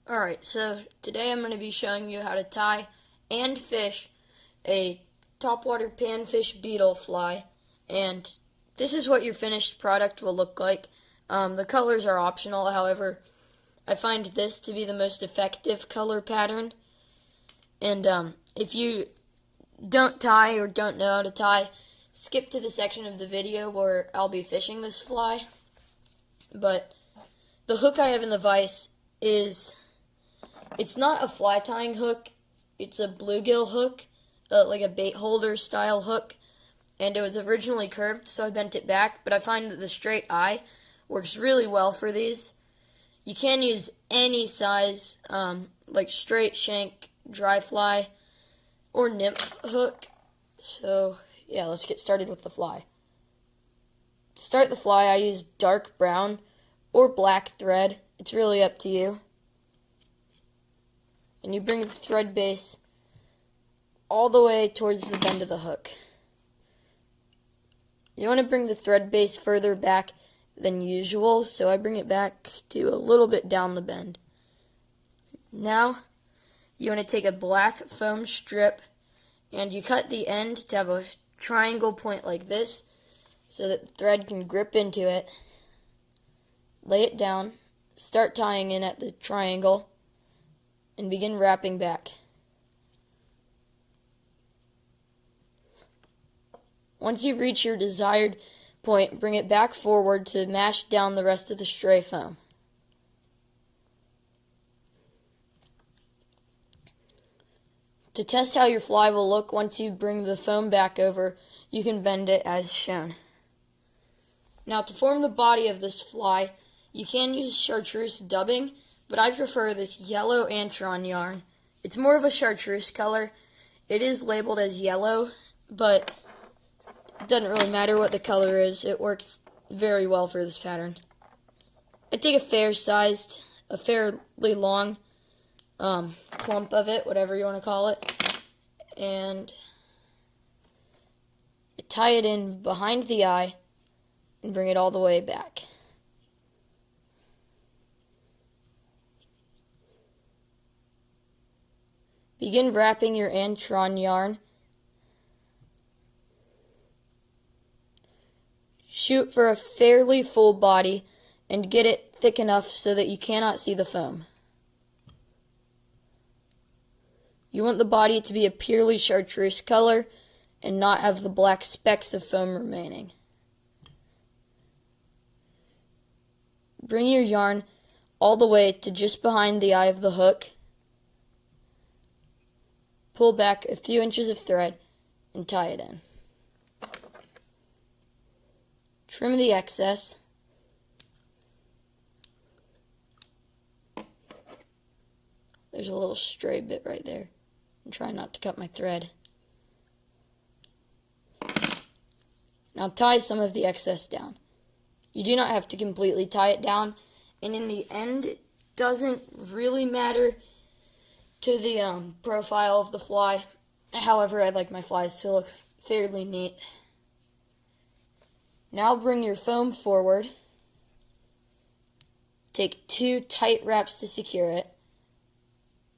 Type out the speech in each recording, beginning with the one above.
Alright, so today I'm going to be showing you how to tie and fish a topwater panfish beetle fly, and this is what your finished product will look like. The colors are optional, however, I find this to be the most effective color pattern, and if you don't tie or don't know how to tie, skip to the section of the video where I'll be fishing this fly. But the hook I have in the vise it's not a fly tying hook, it's a bluegill hook, like a bait holder style hook, and it was originally curved, so I bent it back, but I find that the straight eye works really well for these. You can use any size, like straight shank, dry fly, or nymph hook. So yeah, let's get started with the fly. To start the fly, I use dark brown or black thread. It's really up to you. And you bring the thread base all the way towards the bend of the hook. You want to bring the thread base further back than usual, so I bring it back to a little bit down the bend. Now, you want to take a black foam strip and you cut the end to have a triangle point like this so that the thread can grip into it. Lay it down, start tying in at the triangle, and begin wrapping back. Once you reach your desired point, bring it back forward to mash down the rest of the stray foam. To test how your fly will look once you bring the foam back over, you can bend it as shown. Now, to form the body of this fly, you can use chartreuse dubbing, but I prefer this yellow antron yarn. It's more of a chartreuse color. It is labeled as yellow, but it doesn't really matter what the color is. It works very well for this pattern. I take a fairly long clump of it, whatever you want to call it, and tie it in behind the eye and bring it all the way back. Begin wrapping your antron yarn. Shoot for a fairly full body and get it thick enough so that you cannot see the foam. You want the body to be a purely chartreuse color and not have the black specks of foam remaining. Bring your yarn all the way to just behind the eye of the hook. Pull back a few inches of thread and tie it in. Trim the excess. There's a little stray bit right there. And try not to cut my thread. Now tie some of the excess down. You do not have to completely tie it down, and in the end, it doesn't really matter to the profile of the fly. However, I like my flies to look fairly neat. Now bring your foam forward. Take 2 tight wraps to secure it,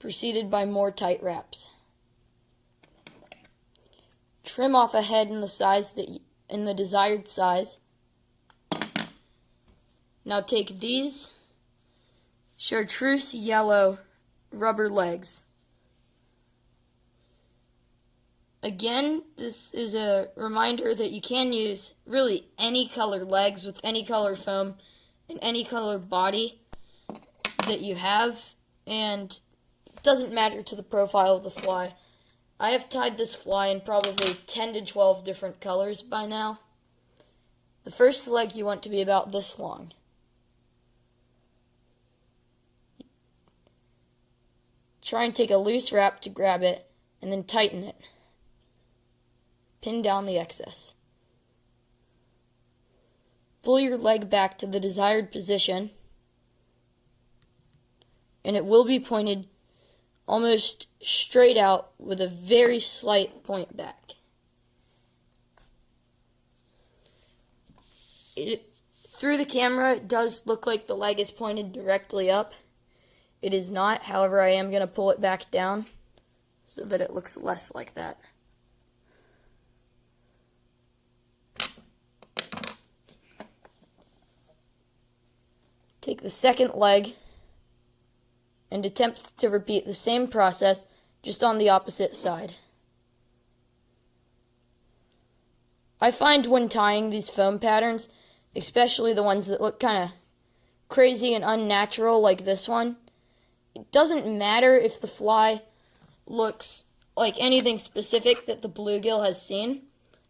preceded by more tight wraps. Trim off a head in the desired size. Now take these chartreuse yellow rubber legs. Again, this is a reminder that you can use really any color legs with any color foam and any color body that you have, and it doesn't matter to the profile of the fly. I have tied this fly in probably 10 to 12 different colors by now. The first leg you want to be about this long. Try and take a loose wrap to grab it, and then tighten it. Pin down the excess. Pull your leg back to the desired position, and it will be pointed almost straight out with a very slight point back. Through the camera, it does look like the leg is pointed directly up. It is not. However, I am going to pull it back down so that it looks less like that. Take the second leg and attempt to repeat the same process, just on the opposite side. I find when tying these foam patterns, especially the ones that look kind of crazy and unnatural like this one, it doesn't matter if the fly looks like anything specific that the bluegill has seen.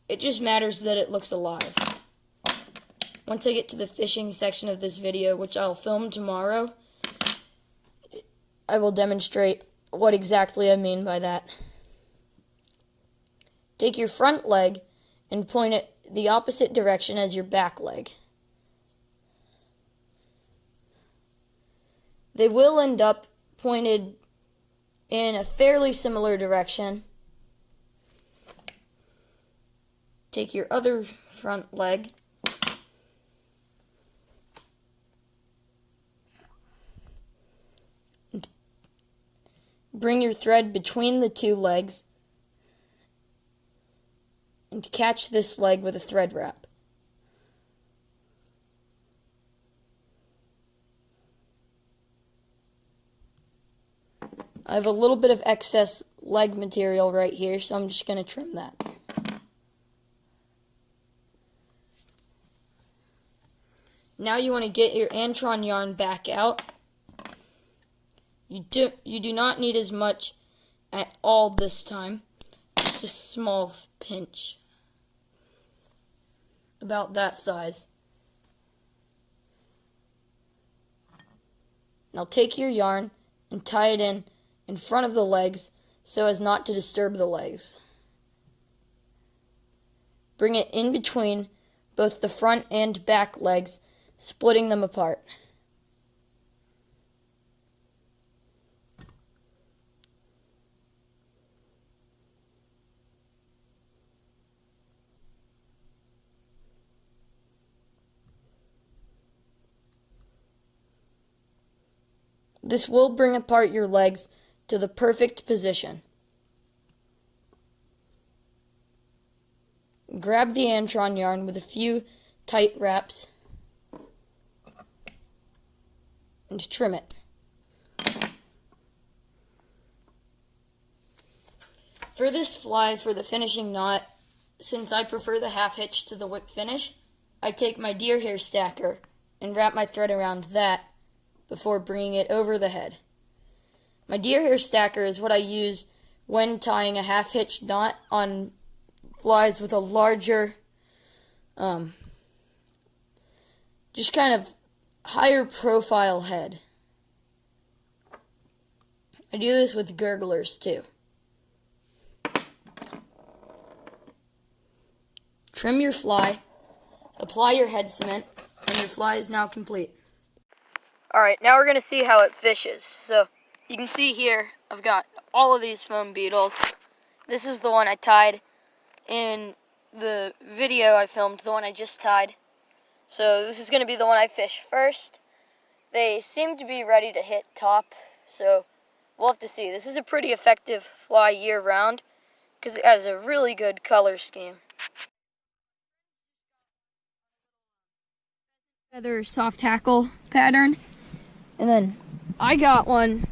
It just matters that it looks alive. Once I get to the fishing section of this video, which I'll film tomorrow, I will demonstrate what exactly I mean by that. Take your front leg and point it the opposite direction as your back leg. They will end up pointed in a fairly similar direction. Take your other front leg and bring your thread between the two legs and catch this leg with a thread wrap. I have a little bit of excess leg material right here, so I'm just going to trim that. Now you want to get your Antron yarn back out. You do not need as much at all this time. Just a small pinch. About that size. Now take your yarn and tie it in front of the legs so as not to disturb the legs. Bring it in between both the front and back legs, splitting them apart. This will bring apart your legs to the perfect position. Grab the Antron yarn with a few tight wraps and trim it. For this fly, for the finishing knot, since I prefer the half hitch to the whip finish, I take my deer hair stacker and wrap my thread around that before bringing it over the head. My deer hair stacker is what I use when tying a half hitch knot on flies with a larger, just kind of higher profile head. I do this with gurglers too. Trim your fly, apply your head cement, and your fly is now complete. Alright, now we're going to see how it fishes. So, you can see here, I've got all of these foam beetles. This is the one I tied in the video I filmed, the one I just tied. So, this is going to be the one I fish first. They seem to be ready to hit top, so we'll have to see. This is a pretty effective fly year-round because it has a really good color scheme. Feather soft tackle pattern. And then I got one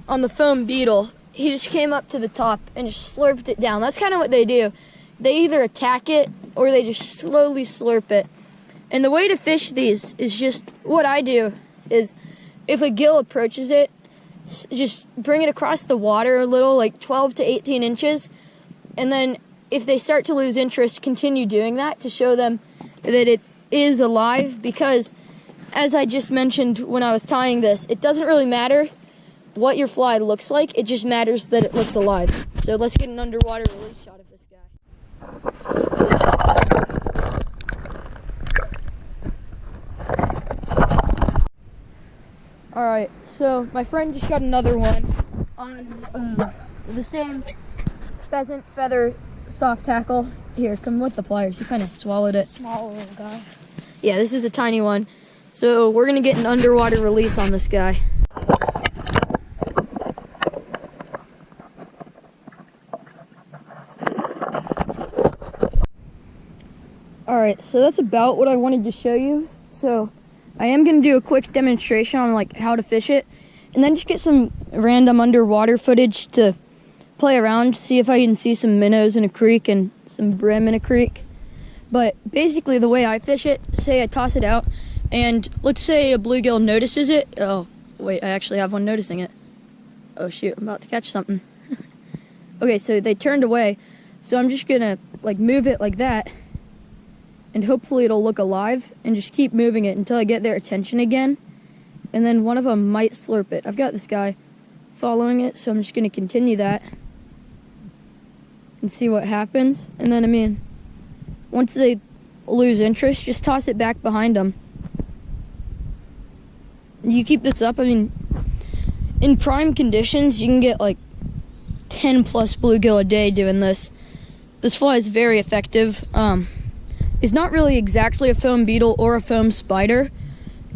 on the foam beetle. He just came up to the top and just slurped it down. That's kind of what they do. They either attack it or they just slowly slurp it. And the way to fish these is just, what I do is, if a gill approaches it, just bring it across the water a little, like 12 to 18 inches. And then if they start to lose interest, continue doing that to show them that it is alive, because as I just mentioned when I was tying this, it doesn't really matter what your fly looks like, it just matters that it looks alive. So let's get an underwater release shot of this guy. Alright, so my friend just got another one on the same pheasant feather soft tackle. Here, come with the pliers. You kind of swallowed it. Small little guy. Yeah, this is a tiny one. So we're going to get an underwater release on this guy. Alright, so that's about what I wanted to show you. So I am going to do a quick demonstration on like how to fish it, and then just get some random underwater footage to play around, see if I can see some minnows in a creek and some brim in a creek. But basically the way I fish it, say I toss it out, and let's say a bluegill notices it. Oh, wait, I actually have one noticing it. Oh shoot, I'm about to catch something. Okay, so they turned away, so I'm just gonna like move it like that, and hopefully it'll look alive, and just keep moving it until I get their attention again, and then one of them might slurp it. I've got this guy following it, so I'm just gonna continue that and see what happens. And then, I mean, once they lose interest, just toss it back behind them. You keep this up, I mean, in prime conditions, you can get like 10 plus bluegill a day doing this. This fly is very effective. It's not really exactly a foam beetle or a foam spider.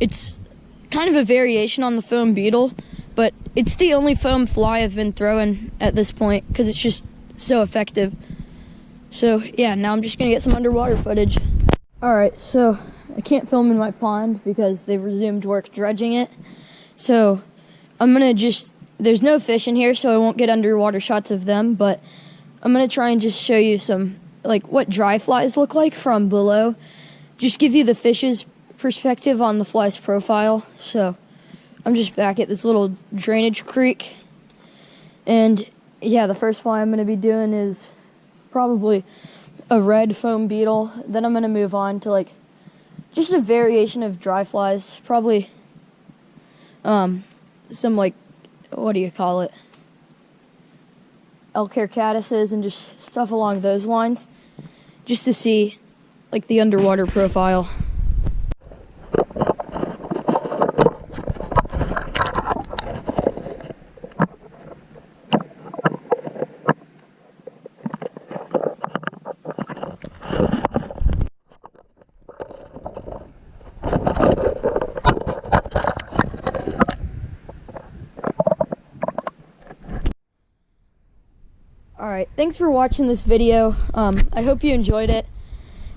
It's kind of a variation on the foam beetle, but it's the only foam fly I've been throwing at this point because it's just so effective. So yeah, now I'm just gonna get some underwater footage. Alright, so I can't film in my pond because they've resumed work dredging it. So I'm gonna just, there's no fish in here, so I won't get underwater shots of them, but I'm gonna try and just show you some, like, what dry flies look like from below. Just give you the fish's perspective on the fly's profile. So I'm just back at this little drainage creek, and yeah, the first fly I'm gonna be doing is probably a red foam beetle. Then I'm gonna move on to like just a variation of dry flies, probably some, like, what do you call it, elk hair caddises and just stuff along those lines, just to see like the underwater profile. Alright, thanks for watching this video. I hope you enjoyed it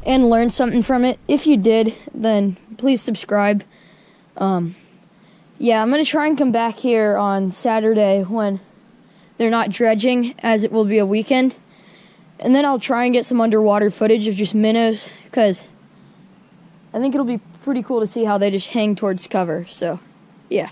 and learned something from it. If you did, then please subscribe. Yeah, I'm going to try and come back here on Saturday when they're not dredging, as it will be a weekend. And then I'll try and get some underwater footage of just minnows, because I think it'll be pretty cool to see how they just hang towards cover. So, yeah.